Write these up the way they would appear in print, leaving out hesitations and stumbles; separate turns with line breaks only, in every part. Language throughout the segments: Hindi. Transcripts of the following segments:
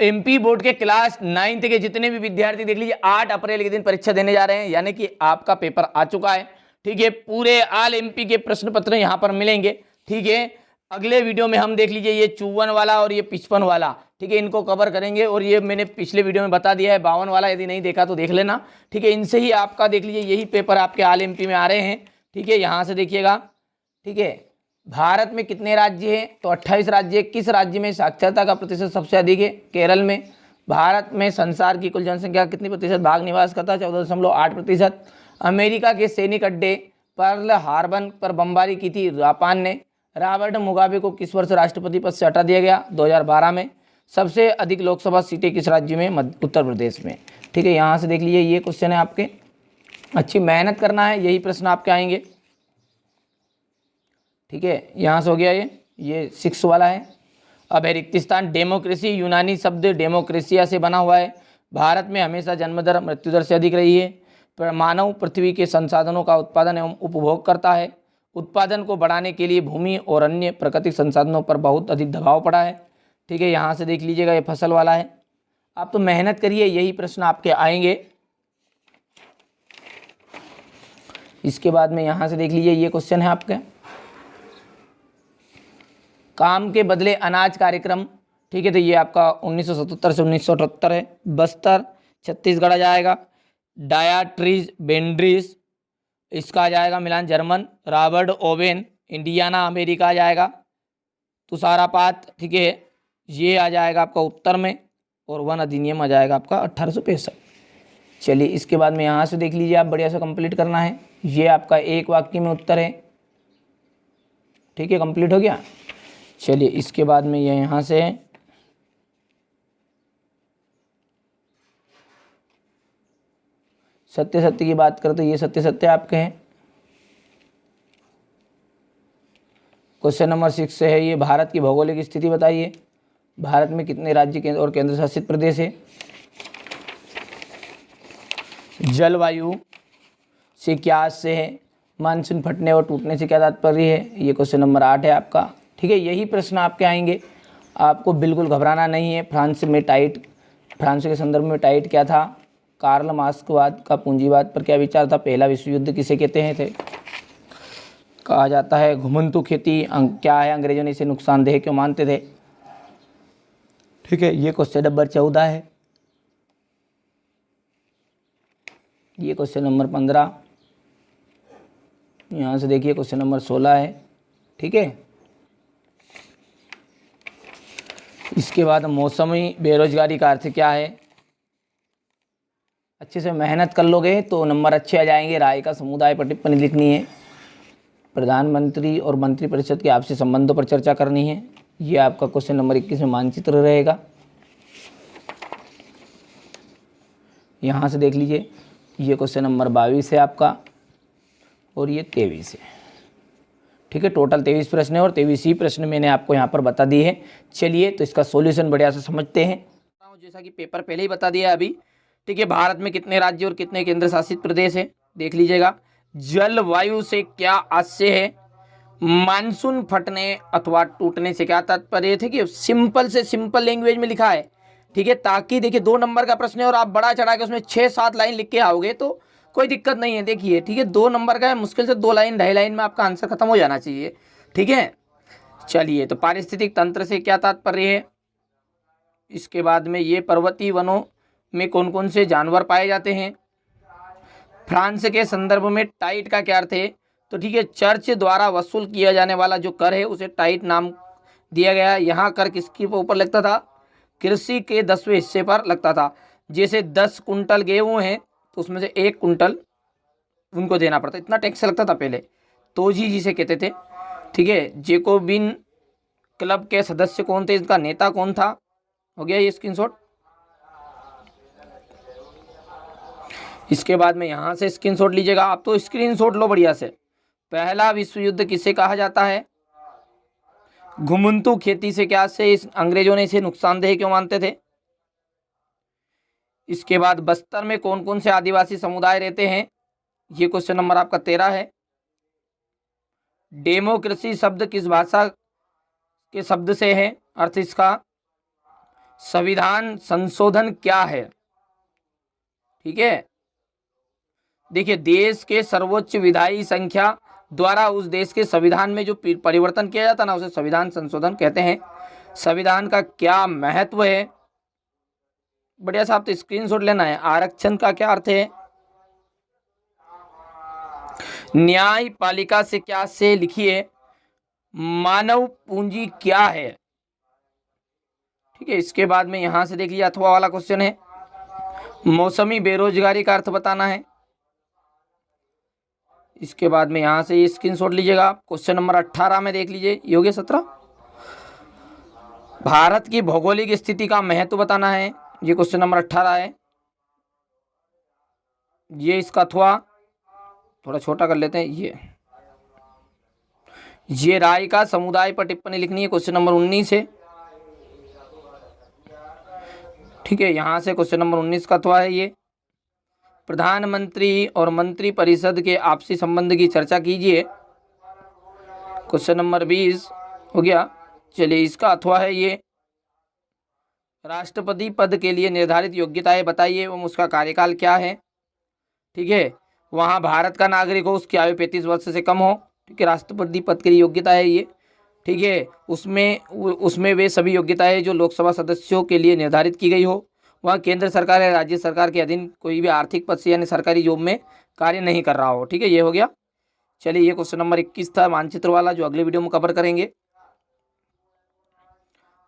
एमपी बोर्ड के क्लास 9th के जितने भी विद्यार्थी देख लीजिए 8 अप्रैल के दिन परीक्षा देने जा रहे हैं, यानी कि आपका पेपर आ चुका है। ठीक है, पूरे ऑल एमपी के प्रश्न पत्र यहाँ पर मिलेंगे। ठीक है, अगले वीडियो में हम देख लीजिए ये 54 वाला और ये 55 वाला, ठीक है, इनको कवर करेंगे। और ये मैंने पिछले वीडियो में बता दिया है 52 वाला, यदि नहीं देखा तो देख लेना। ठीक है, इनसे ही आपका देख लीजिए यही पेपर आपके ऑल एमपी में आ रहे हैं। ठीक है, यहाँ से देखिएगा। ठीक है, भारत में कितने राज्य हैं? तो 28 राज्य। किस राज्य में साक्षरता का प्रतिशत सबसे अधिक है? केरल में। भारत में संसार की कुल जनसंख्या कितनी प्रतिशत भाग निवास करता है? 14.8%। अमेरिका के सैनिक अड्डे पर्ल हार्बर पर बमबारी की थी जापान ने। रॉबर्ट मुगाबे को किस वर्ष राष्ट्रपति पद से हटा दिया गया? 2012 में। सबसे अधिक लोकसभा सीटें किस राज्य में? उत्तर प्रदेश में। ठीक है, यहाँ से देख लीजिए ये क्वेश्चन है आपके, अच्छी मेहनत करना है, यही प्रश्न आपके आएंगे। ठीक है, यहाँ से हो गया ये 6 वाला है। अब है रिक्त स्थान। डेमोक्रेसी यूनानी शब्द डेमोक्रेसिया से बना हुआ है। भारत में हमेशा जन्म दर मृत्यु दर से अधिक रही है। मानव पृथ्वी के संसाधनों का उत्पादन एवं उपभोग करता है। उत्पादन को बढ़ाने के लिए भूमि और अन्य प्राकृतिक संसाधनों पर बहुत अधिक दबाव पड़ा है। ठीक है, यहाँ से देख लीजिएगा ये फसल वाला है। आप तो मेहनत करिए, यही प्रश्न आपके आएंगे। इसके बाद में यहाँ से देख लीजिए ये क्वेश्चन है आपका, काम के बदले अनाज कार्यक्रम। ठीक है, तो ये आपका 1977 से 1978 है। बस्तर छत्तीसगढ़ आ जाएगा। डायाट्रीज बेंड्रीज इसका आ जाएगा मिलान German. Robert Owen Indiana America आ जाएगा। तुषारापात, ठीक है, ये आ जाएगा आपका उत्तर में। और वन अधिनियम आ जाएगा आपका 1865। चलिए, इसके बाद में यहाँ से देख लीजिए, आप बढ़िया से कंप्लीट करना है। ये आपका एक वाक्य में उत्तर है। ठीक है, कंप्लीट हो गया। चलिए, इसके बाद में ये यहाँ से सत्य सत्य की बात करें तो ये सत्य सत्य आपके हैं। क्वेश्चन नंबर 6 से है ये, भारत की भौगोलिक स्थिति बताइए। भारत में कितने राज्य और केंद्र शासित प्रदेश है? जलवायु से क्या से है? मानसून फटने और टूटने से क्या तात्पर्य है? ये क्वेश्चन नंबर 8 है आपका। ठीक है, यही प्रश्न आपके आएंगे। आपको बिल्कुल घबराना नहीं है। फ्रांस के संदर्भ में टाइट क्या था? कार्ल मार्क्सवाद का पूंजीवाद पर क्या विचार था? पहला विश्व युद्ध किसे कहते हैं थे? कहा जाता है घुमंतु खेती क्या है? अंग्रेजों ने इसे नुकसानदेह क्यों मानते थे? ठीक है, ये क्वेश्चन नंबर 14 है। ये क्वेश्चन नंबर 15। यहाँ से देखिए क्वेश्चन नंबर 16 है। ठीक है, इसके बाद मौसमी बेरोजगारी का अर्थ क्या है? अच्छे से मेहनत कर लोगे तो नंबर अच्छे आ जाएंगे। राय का समुदाय पर टिप्पणी लिखनी है। प्रधानमंत्री और मंत्रिपरिषद के आपसी संबंधों पर चर्चा करनी है। ये आपका क्वेश्चन नंबर 21 में मानचित्र रहेगा। यहाँ से देख लीजिए, ये क्वेश्चन नंबर 22 है आपका और ये 23 है। ठीक है, टोटल 23 प्रश्न है और 23 ही प्रश्न मैंने आपको यहाँ पर बता दिए हैं। चलिए, तो इसका सॉल्यूशन बढ़िया से समझते हैं। जैसा कि पेपर पहले ही बता दिया अभी। ठीक है, भारत में कितने राज्य और कितने केंद्र शासित प्रदेश है? देख लीजिएगा। जलवायु से क्या आशय है? मानसून फटने अथवा टूटने से क्या तात्पर्य थे? कि सिंपल से सिंपल लैंग्वेज में लिखा है। ठीक है, ताकि देखिए 2 नंबर का प्रश्न है और आप बड़ा चढ़ा के उसमें 6-7 लाइन लिख के आओगे तो कोई दिक्कत नहीं है। देखिए, ठीक है, 2 नंबर का है, मुश्किल से 2 लाइन 2.5 लाइन में आपका आंसर खत्म हो जाना चाहिए। ठीक है, चलिए, तो पारिस्थितिक तंत्र से क्या तात्पर्य है? इसके बाद में ये पर्वतीय वनों में कौन कौन से जानवर पाए जाते हैं? फ्रांस के संदर्भ में टाइट का क्या अर्थ है? तो ठीक है, चर्च द्वारा वसूल किया जाने वाला जो कर है उसे टाइट नाम दिया गया है। यहाँ कर किसके ऊपर लगता था? कृषि के 10वें हिस्से पर लगता था। जैसे 10 कुंटल गेहूँ हैं तो उसमें से 1 कुंटल उनको देना पड़ता। इतना टैक्स लगता था पहले। तोजी जिसे कहते थे। ठीक है, जेकोबिन क्लब के सदस्य कौन थे? इसका नेता कौन था? हो गया ये स्क्रीनशॉट। इसके बाद में यहाँ से स्क्रीनशॉट लीजिएगा। आप तो स्क्रीनशॉट लो बढ़िया से। पहला विश्व युद्ध किसे कहा जाता है? घुमंतु खेती से क्या से अंग्रेजों ने इसे नुकसानदेह क्यों मानते थे? इसके बाद बस्तर में कौन कौन से आदिवासी समुदाय रहते हैं? ये क्वेश्चन नंबर आपका 13 है। डेमोक्रेसी शब्द किस भाषा के शब्द से है? अर्थ इसका संविधान संशोधन क्या है? ठीक है, देखिए देश के सर्वोच्च विधायी संख्या द्वारा उस देश के संविधान में जो परिवर्तन किया जाता है ना, उसे संविधान संशोधन कहते हैं। संविधान का क्या महत्व है? बढ़िया साहब, तो स्क्रीनशॉट लेना है। आरक्षण का क्या अर्थ है? न्यायपालिका से क्या से लिखिए, मानव पूंजी क्या है? ठीक है, इसके बाद में यहां से देख लीजिए अथवा वाला क्वेश्चन है, मौसमी बेरोजगारी का अर्थ बताना है। इसके बाद में यहां से ये स्क्रीनशॉट लीजिएगा। क्वेश्चन नंबर 18 में देख लीजिए, ये हो गया 17। भारत की भौगोलिक स्थिति का महत्व बताना है, ये क्वेश्चन नंबर 18 है। ये इसका अथवा थोड़ा छोटा कर लेते हैं। ये राय का समुदाय पर टिप्पणी लिखनी है, क्वेश्चन नंबर 19 है। ठीक है, यहां से क्वेश्चन नंबर 19 का अथवा है। ये प्रधानमंत्री और मंत्री परिषद के आपसी संबंध की चर्चा कीजिए, क्वेश्चन नंबर 20 हो गया। चलिए, इसका अथवा है ये, राष्ट्रपति पद के लिए निर्धारित योग्यताएं बताइए एवं उसका कार्यकाल क्या है। ठीक है, वहाँ भारत का नागरिक हो, उसकी आयु 35 वर्ष से कम हो। ठीक है, राष्ट्रपति पद के लिए योग्यता है ये। ठीक है, उसमें वे सभी योग्यताएं जो लोकसभा सदस्यों के लिए निर्धारित की गई हो। वहाँ केंद्र सरकार या राज्य सरकार के अधीन कोई भी आर्थिक पद से यानी सरकारी जॉब में कार्य नहीं कर रहा हो। ठीक है, ये हो गया। चलिए, ये क्वेश्चन नंबर 21 था मानचित्र वाला, जो अगले वीडियो में कवर करेंगे।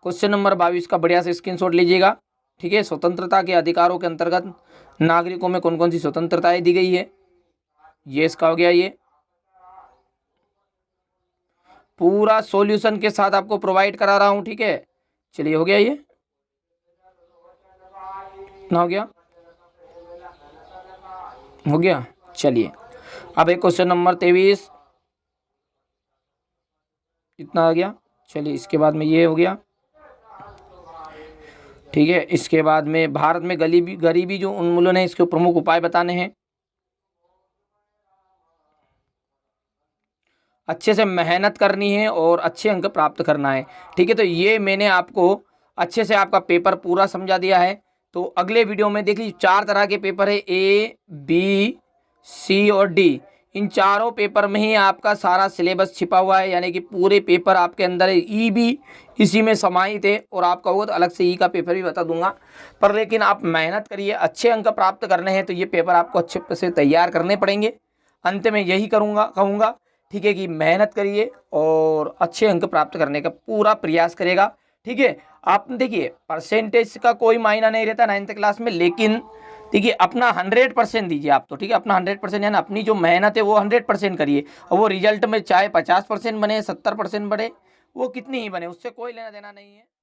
क्वेश्चन नंबर 22 का बढ़िया से स्क्रीनशॉट लीजिएगा। ठीक है, स्वतंत्रता के अधिकारों के अंतर्गत नागरिकों में कौन कौन सी स्वतंत्रताएं दी गई है, ये इसका हो गया। ये पूरा सॉल्यूशन के साथ आपको प्रोवाइड करा रहा हूं। ठीक है, चलिए, हो गया। ये ना हो गया, हो गया। चलिए, अब एक क्वेश्चन नंबर 23 इतना आ गया। चलिए, इसके बाद में ये हो गया। ठीक है, इसके बाद में भारत में गरीबी जो उन्मूलन है, इसके प्रमुख उपाय बताने हैं। अच्छे से मेहनत करनी है और अच्छे अंक प्राप्त करना है। ठीक है, तो ये मैंने आपको अच्छे से आपका पेपर पूरा समझा दिया है। तो अगले वीडियो में देख लीजिए, 4 तरह के पेपर है, A, B, C और D। इन चारों पेपर में ही आपका सारा सिलेबस छिपा हुआ है, यानी कि पूरे पेपर आपके अंदर है। E भी इसी में समाहित है, और आपका होगा तो अलग से E का पेपर भी बता दूंगा। पर लेकिन आप मेहनत करिए, अच्छे अंक प्राप्त करने हैं तो ये पेपर आपको अच्छे से तैयार करने पड़ेंगे। अंत में यही कहूँगा, ठीक है, कि मेहनत करिए और अच्छे अंक प्राप्त करने का पूरा प्रयास करेगा। ठीक है, आप देखिए परसेंटेज का कोई मायना नहीं रहता 9th क्लास में, लेकिन देखिए अपना 100% दीजिए आप तो। ठीक है, अपना 100% यानी अपनी जो मेहनत है वो 100% करिए, और वो रिजल्ट में चाहे 50% बने, 70% बने, वो कितनी ही बने, उससे कोई लेना देना नहीं है।